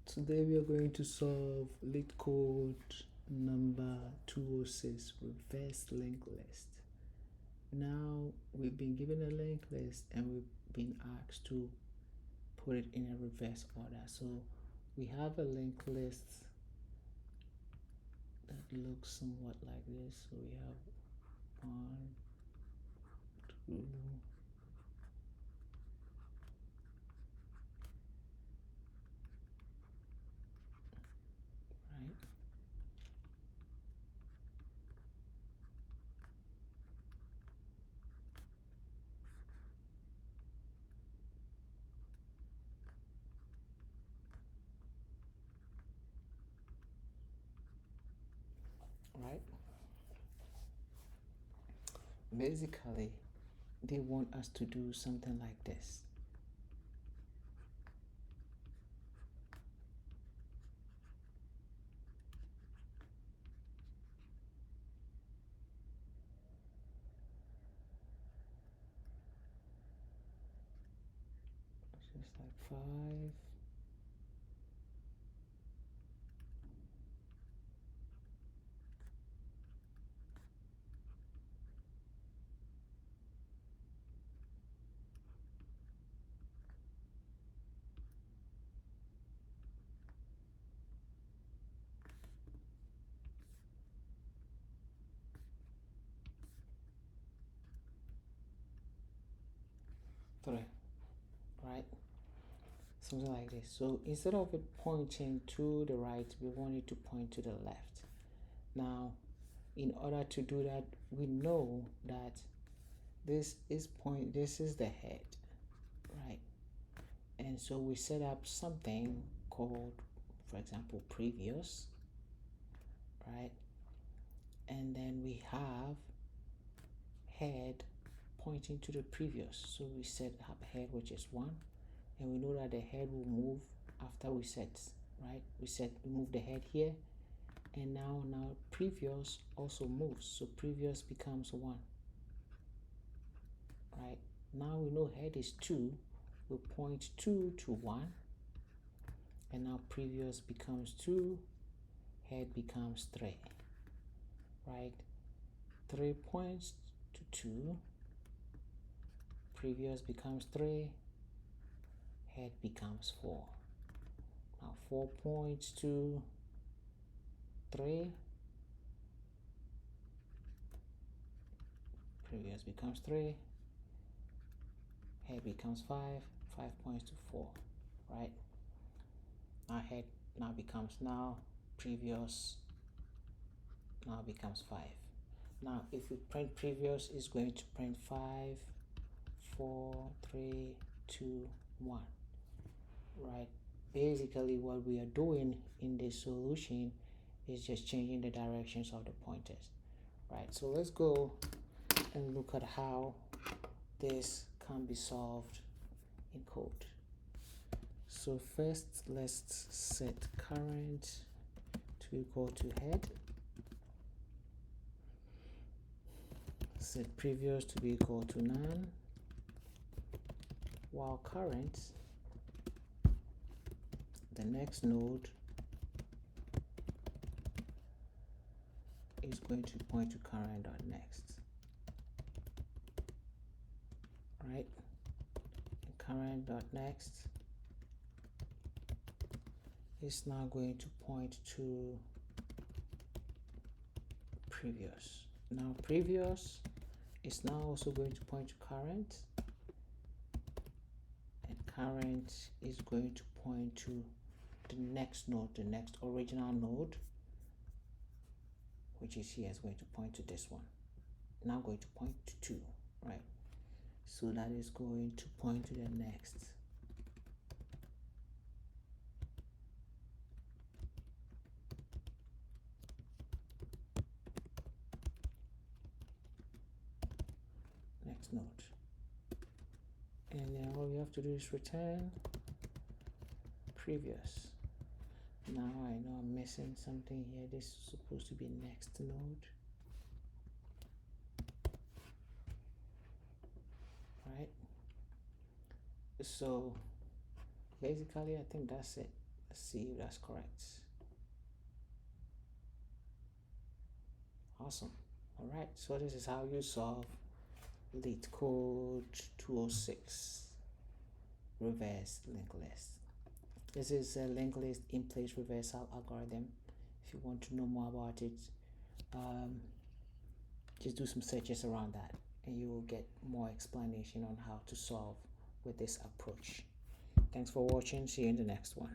Today we are going to solve Leetcode number 206, reverse linked list. Now we've been given a linked list and we've been asked to put it in a reverse order. So we have a linked list that looks somewhat like this. So we have 1, 2, right? Right? Basically, they want us to do something like this. Just like 5. Three, right? Something like this. So instead of it pointing to the right, we want it to point to the left. Now, in order to do that, we know that this is the head, right? And so we set up something called, for example, previous, right? And then we have head pointing to the previous. So we set up head, which is 1, and we know that the head will move after we set, right? We move the head here, and now previous also moves, so previous becomes 1, right? Now we know head is 2, we point 2 to 1, and now previous becomes 2, head becomes 3, right? 3 points to 2, previous becomes 3, head becomes 4. Now 4 points to 3, previous becomes 3, head becomes 5, 5 points to 4, right? Now head becomes previous now becomes 5. Now if we print previous, is going to print 5, 4, 3, 2, 1, right? Basically what we are doing in this solution is just changing the directions of the pointers, right? So let's go and look at how this can be solved in code. So first, let's set current to equal to head, set previous to be equal to none, while current, the next node, is going to point to current.next, right? Current.next is now going to point to previous. Now previous is now also going to point to current, and current is going to point to the next node, the next original node, which is here, is going to point to this one. Now going to point to 2, right? So that is going to point to the next. Next node. And then all we have to do is return previous. Now I know I'm missing something here. This is supposed to be next node, right? So basically, I think that's it. Let's see if that's correct. Awesome. All right, so this is how you solve Leetcode 206 reverse linked list. This is a linked list in place reversal algorithm. If you want to know more about it, just do some searches around that and you will get more explanation on how to solve with this approach. Thanks for watching. See you in the next one.